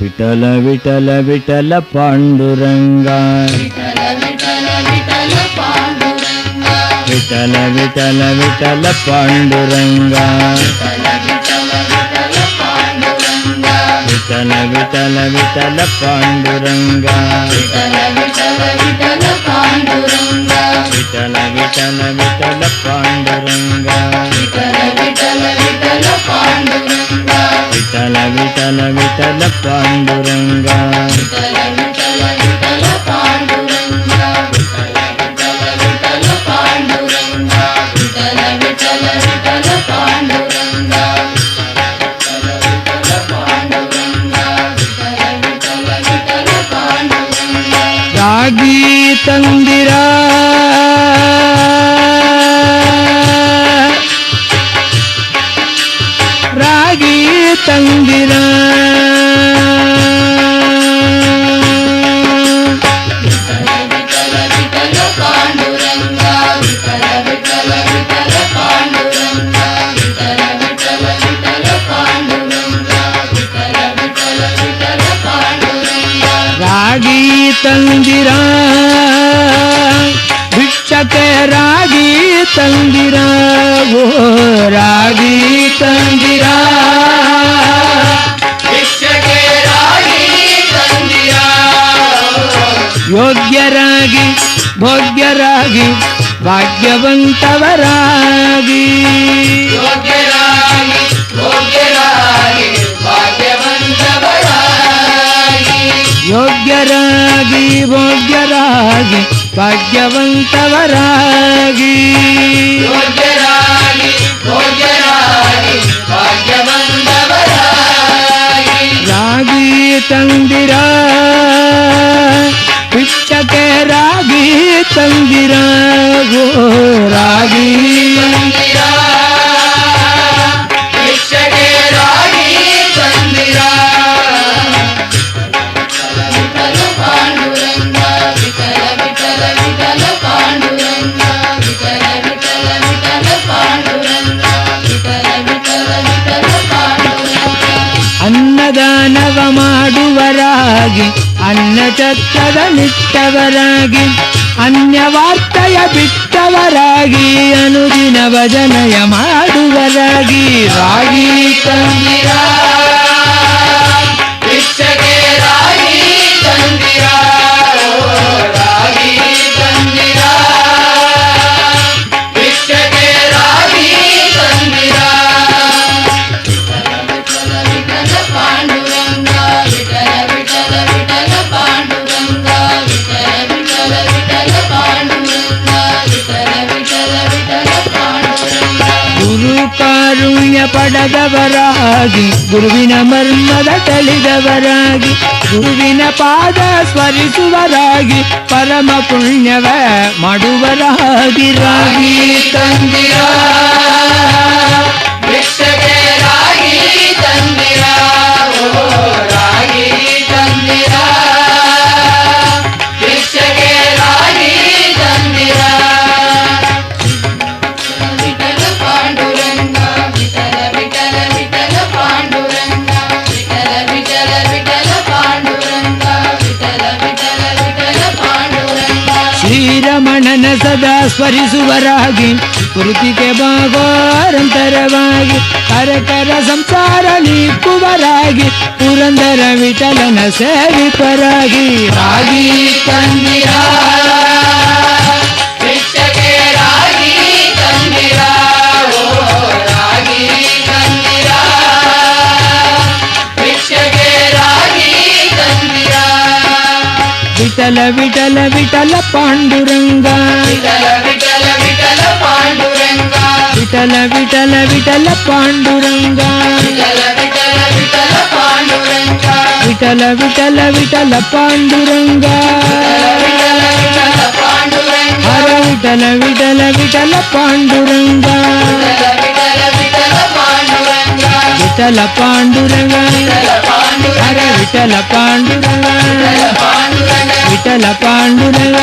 ವಿಠಲ ವಿಠಲ ವಿಠಲ ಪಾಂಡುರಂಗ ವಿಠಲ ವಿಠಲ ವಿಠಲ ಪಾಂಡುರಂಗ ವಿಠಲ ವಿಠಲ ವಿಠಲ ಪಾಂಡುರಂಗ ವಿಠಲ ವಿಠಲ ವಿಠಲ ಪಾಂಡುರಂಗ ವಿಠಲ ವಿಠಲ ವಿಠಲ ಪಾಂಡುರಂಗ ವಿಠಲ ವಿಠಲ ವಿಠಲ ಪಾಂಡುರಂಗ ವಿಠಲ ವಿಠಲ ವಿಠಲ ಪಾಂಡುರಂಗ ವಿಠಲ ವಿಠಲ ವಿಠಲ ಪಾಂಡುರಂಗ ವಿಠಲ ವಿಠಲ ವಿಠಲ ಪಾಂಡುರಂಗ ವಿಠಲ ವಿಠಲ ವಿಠಲ ಪಾಂಡುರಂಗ ರಾಗಿ ತಂದಿರ ರಾಗಿ ತಂದಿರ ವಿಠಲ ವಿಠಲ ವಿಠಲ ಪಾಂಡುರಂಗ ವಿಠಲ ವಿಠಲ ವಿಠಲ ಪಾಂಡುರಂಗ ವಿಠಲ ವಿಠಲ ವಿಠಲ ಪಾಂಡುರಂಗ ವಿಠಲ ವಿಠಲ ವಿಠಲ ಪಾಂಡುರಂಗ ರಾಗಿ ತಂದಿರ ಭಿಕ್ಷಕ್ಕೆ ರಾಗಿ ತಂದಿರ ಓ ರಾಗಿ ತಂದಿರ ಭಿಕ್ಷಕ್ಕೆ ರಾಗಿ ತಂದಿರ ಯೋಗ್ಯರಾಗಿ ಭೋಗ್ಯರಾಗಿ ಭಾಗ್ಯವಂತವರಾಗಿ ಯೋಗ್ಯರಾಗಿ ಭೋಗ್ಯರಾಗಿ ಭಾಗ್ಯವಂತವರಾಗಿ ಯೋಗ್ಯರಾಗಿ ಭೋಗ್ಯರಾಗಿ ಭಾಗ್ಯವಂತವರಾಗಿ ಯೋಗ್ಯರಾಗಿ ಭೋಗ್ಯರಾಗಿ ಭಾಗ್ಯವಂತವರಾಗಿ ರಾಗಿ ತಂದಿರ ಭಿಕ್ಷಕ್ಕೆ ರಾಗಿ ತಂದಿರ ಓ ರಾಗಿ ತಂದಿರ ಭಿಕ್ಷಕ್ಕೆ ರಾಗಿ ತಂದಿರ ಪಾಂಡುರಂಗ ವಿಠಲ ವಿಠಲ ವಿಠಲ ಪಾಂಡುರಂಗ ವಿಠಲ ವಿಠಲ ವಿಠಲ ಪಾಂಡುರಂಗ ವಿಠಲ ವಿಠಲ ವಿಠಲ ಪಾಂಡುರಂಗ ಅನ್ನದಾನವ ಮಾಡುವರಾಗಿ ಅನ್ನಚತ್ತದ ನಿಟ್ಟವರಾಗಿ ಅನ್ಯವಾರ್ತೆಯ ಬಿಟ್ಟವರಾಗಿ ಅನುದಿನ ಭಜನೆಯ ಮಾಡುವರಾಗಿ ರಾಗಿ ತಂದಿರ ಭಿಕ್ಷಕ್ಕೆ ರಾಗಿ ತಂದಿರ ರಾಗಿ ತಂದಿರ ಭಿಕ್ಷಕ್ಕೆ ರಾಗಿ ತಂದಿರ ವಿಠಲ ವಿಠಲ ಪಾಂಡುರಂಗ ವಿಠಲ ವಿಠಲ ವಿಠಲ ಪಾಂಡುರಂಗ ವಿಠಲ ವಿಠಲ ವಿಠಲ ಪಾಂಡುರಂಗ ವಿಠಲ ವಿಠಲ ವಿಠಲ ಪಾಂಡುರಂಗ ಗುರು ಕಾರುಣ್ಯ ಪಡೆದವರಾಗಿ ಗುರುವಿನ ಮರ್ಮದ ತಿಳಿದವರಾಗಿ ಗುರುವಿನ ಪಾದ ಸ್ಮರಿಸುವರಾಗಿ ಪರಮ ಪುಣ್ಯವ ಮಾಡುವರಾಗಿ ರಾಗಿ ತಂದಿರ ಭಿಕ್ಷಕ್ಕೆ ರಾಗಿ ತಂದಿರ ಓ ರಾಗಿ ತಂದಿರ ಭಿಕ್ಷಕ್ಕೆ ರಾಗಿ ತಂದಿರ ವಿಠಲ ಪಾಂಡುರಂಗ ವಿಠಲ ವಿಠಲ ವಿಠಲ ಪಾಂಡುರಂಗ ವಿಠಲ ವಿಠಲ ವಿಠಲ ಪಾಂಡುರಂಗ ವಿಠಲ ವಿಠಲ ವಿಠಲ ಪಾಂಡುರಂಗ ಶ್ರೀರಮಣನ ಸದಾ ಸ್ಮರಿಸುವರಾಗಿ ಕೃತಿಗೆ ಭಾಗೋರಂತರವಾಗಿ ಕರಕರ ಸಂಸಾರ ನೀಕ್ಕುವರಾಗಿ ಪುರಂದರ ವಿಠಲನ ಸೇವಿಪರಾಗಿ ರಾಗಿ ತಂದಿರ ಭಿಕ್ಷಕ್ಕೆ ರಾಗಿ ತಂದಿರ ಓ ರಾಗಿ ತಂದಿರ ಭಿಕ್ಷಕ್ಕೆ ರಾಗಿ ತಂದಿರ ವಿಠಲ ವಿಠಲ ವಿಠಲ ಪಾಂಡುರಂಗ ವಿಠಲ ವಿಠಲ ವಿಠಲ ಪಾಂಡುರಂಗ ವಿಠಲ ವಿಠಲ ವಿಠಲ ಪಾಂಡುರಂಗ ವಿಠಲ ವಿಠಲ ವಿಠಲ ಪಾಂಡುರಂಗ ವಿಠಲ ವಿಠಲ ವಿಠಲ ಪಾಂಡುರಂಗ ಹರ ವಿಠಲ ವಿಠಲ ವಿಠಲ ಪಾಂಡುರಂಗ ವಿಠಲ ಪಾಂಡುರಂಗ ಹರ ವಿಠಲ ಪಾಂಡುರಂಗ ವಿಠಲ ಪಾಂಡುರಂಗ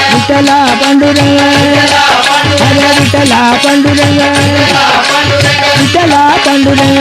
ವಿಠಲ ಪಾಂಡುರಂಗ ಹರ ವಿಠಲ ಪಾಂಡುರಂಗ ವಿಠಲ ಪಾಂಡುರಂಗ